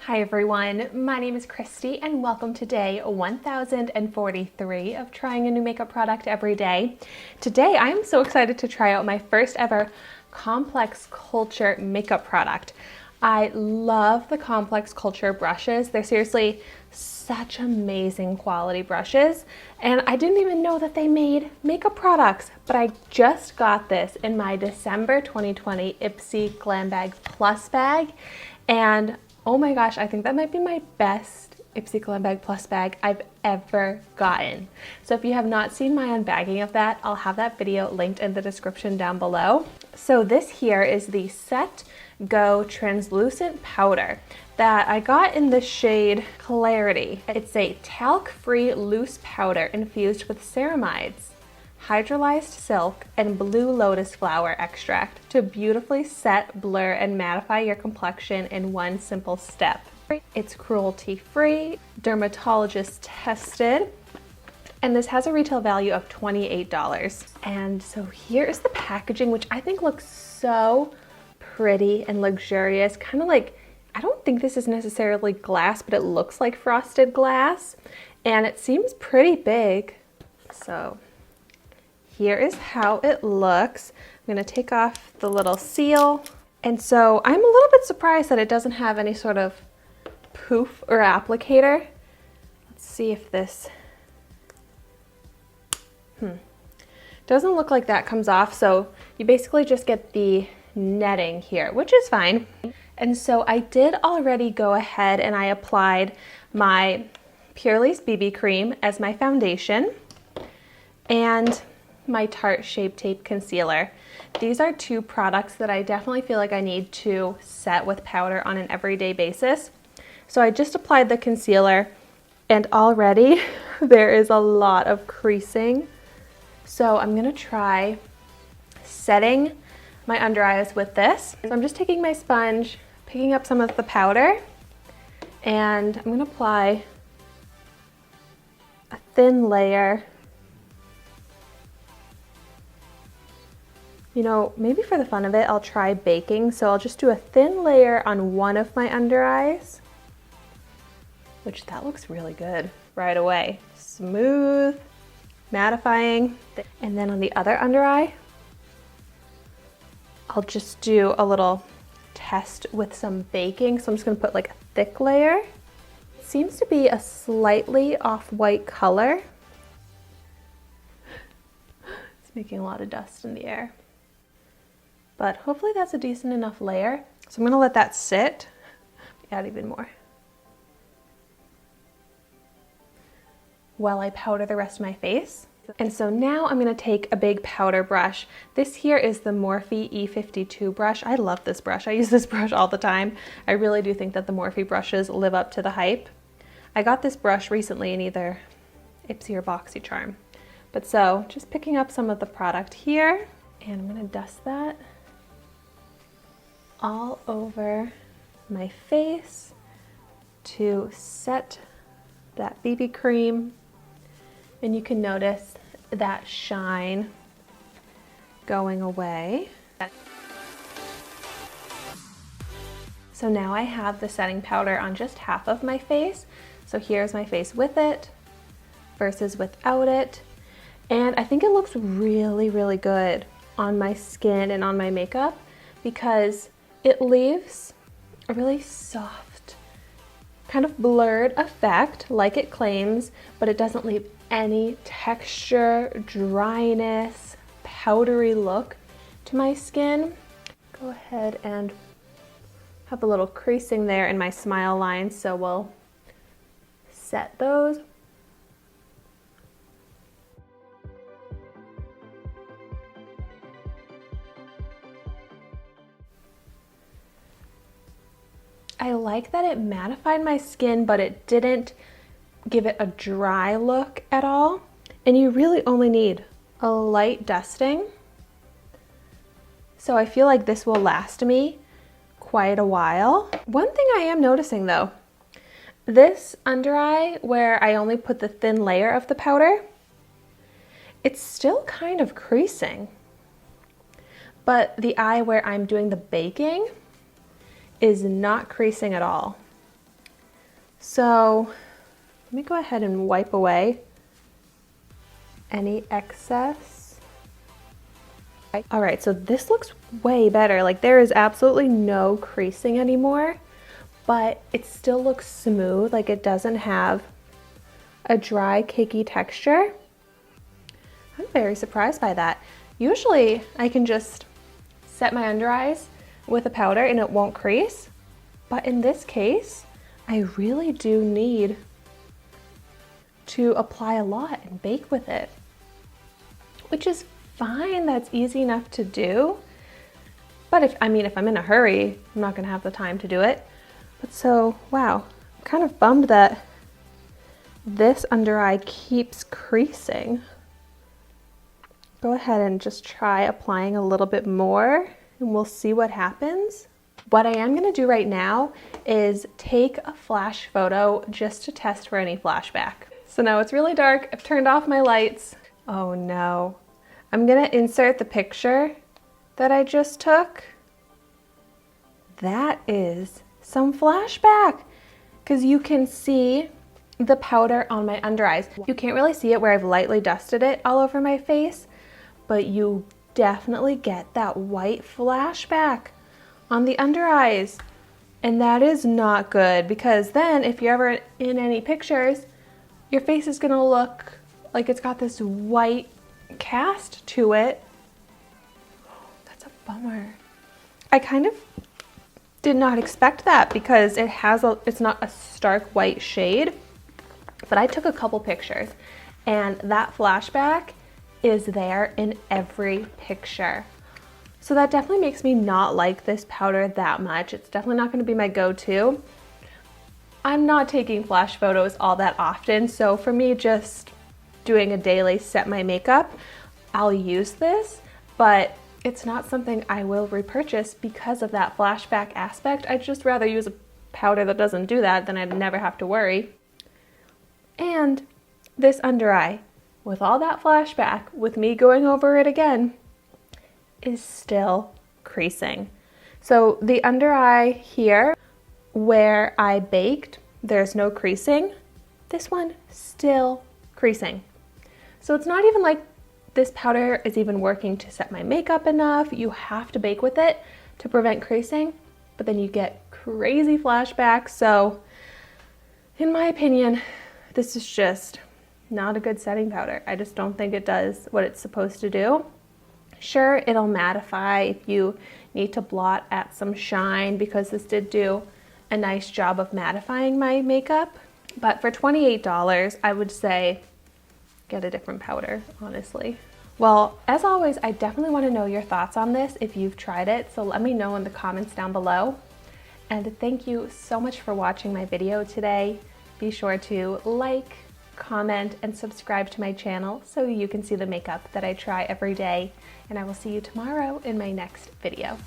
Hi everyone, my name is Christy and welcome to day 1043 of trying a new makeup product every day. Today I am so excited to try out my first ever Complex Culture makeup product. I love the Complex Culture brushes. They're seriously such amazing quality brushes, and I didn't even know that they made makeup products, but I just got this in my December 2020 Ipsy Glam Bag Plus bag, and oh my gosh, I think that might be my best Ipsy Glam Bag Plus bag I've ever gotten. So if you have not seen my unbagging of that, I'll have that video linked in the description down below. So this here is the Set Go Translucent Powder that I got in the shade Clarity. It's a talc-free loose powder infused with ceramides, hydrolyzed silk, and blue lotus flower extract to beautifully set, blur, and mattify your complexion in one simple step. It's cruelty-free, dermatologist tested, and this has a retail value of $28. And so here is the packaging, which I think looks so pretty and luxurious, kind of like, I don't think this is necessarily glass, but it looks like frosted glass, and it seems pretty big. So here is how it looks. I'm gonna take off the little seal. And so I'm a little bit surprised that it doesn't have any sort of poof or applicator. Let's see if this, doesn't look like that comes off. So you basically just get the netting here, which is fine. And so I did already go ahead and I applied my Purely's BB cream as my foundation and my Tarte Shape Tape concealer. These are two products that I definitely feel like I need to set with powder on an everyday basis. So I just applied the concealer and already there is a lot of creasing. So I'm gonna try setting my under eyes with this. So I'm just taking my sponge, picking up some of the powder, and I'm gonna apply a thin layer. You know, maybe for the fun of it, I'll try baking. So I'll just do a thin layer on one of my under eyes, which that looks really good right away. Smooth, mattifying. And then on the other under eye, I'll just do a little test with some baking. So I'm just gonna put like a thick layer. It seems to be a slightly off-white color. It's making a lot of dust in the air. But hopefully that's a decent enough layer. So I'm gonna let that sit, add even more, while I powder the rest of my face. And so now I'm gonna take a big powder brush. This here is the Morphe E52 brush. I love this brush. I use this brush all the time. I really do think that the Morphe brushes live up to the hype. I got this brush recently in either Ipsy or BoxyCharm. But so, just picking up some of the product here, and I'm gonna dust that all over my face to set that BB cream. And you can notice that shine going away. So now I have the setting powder on just half of my face. So here's my face with it versus without it. And I think it looks really, really good on my skin and on my makeup because it leaves a really soft, kind of blurred effect like it claims, but it doesn't leave any texture, dryness, powdery look to my skin. Go ahead and have a little creasing there in my smile lines, so we'll set those. I like that it mattified my skin, but it didn't give it a dry look at all. And you really only need a light dusting. So I feel like this will last me quite a while. One thing I am noticing though, this under eye where I only put the thin layer of the powder, it's still kind of creasing. But the eye where I'm doing the baking is not creasing at all. So let me go ahead and wipe away any excess. All right, so this looks way better. Like there is absolutely no creasing anymore, but it still looks smooth. Like it doesn't have a dry, cakey texture. I'm very surprised by that. Usually I can just set my under eyes with a powder and it won't crease, but in this case, I really do need to apply a lot and bake with it, which is fine. That's easy enough to do. But if I'm in a hurry, I'm not gonna have the time to do it. But so, wow, I'm kind of bummed that this under eye keeps creasing. Go ahead and just try applying a little bit more and we'll see what happens. What I am gonna do right now is take a flash photo just to test for any flashback. So now it's really dark, I've turned off my lights. Oh no. I'm gonna insert the picture that I just took. That is some flashback, because you can see the powder on my under eyes. You can't really see it where I've lightly dusted it all over my face, but you definitely get that white flashback on the under eyes. And that is not good, because then if you're ever in any pictures, your face is gonna look like it's got this white cast to it. That's a bummer. I kind of did not expect that because it's not a stark white shade, but I took a couple pictures and that flashback is there in every picture. So that definitely makes me not like this powder that much. It's definitely not gonna be my go-to. I'm not taking flash photos all that often, so for me just doing a daily set my makeup, I'll use this, but it's not something I will repurchase because of that flashback aspect. I'd just rather use a powder that doesn't do that, then I'd never have to worry. And this under eye, with all that flashback, with me going over it again, is still creasing. So the under eye here, where I baked, there's no creasing. This one, still creasing. So it's not even like this powder is even working to set my makeup enough. You have to bake with it to prevent creasing, but then you get crazy flashbacks. So in my opinion, this is just not a good setting powder. I just don't think it does what it's supposed to do. Sure, it'll mattify if you need to blot at some shine, because this did do a nice job of mattifying my makeup. But for $28, I would say get a different powder, honestly. Well, as always, I definitely want to know your thoughts on this if you've tried it, so let me know in the comments down below. And thank you so much for watching my video today. Be sure to like, comment, and subscribe to my channel so you can see the makeup that I try every day. And I will see you tomorrow in my next video.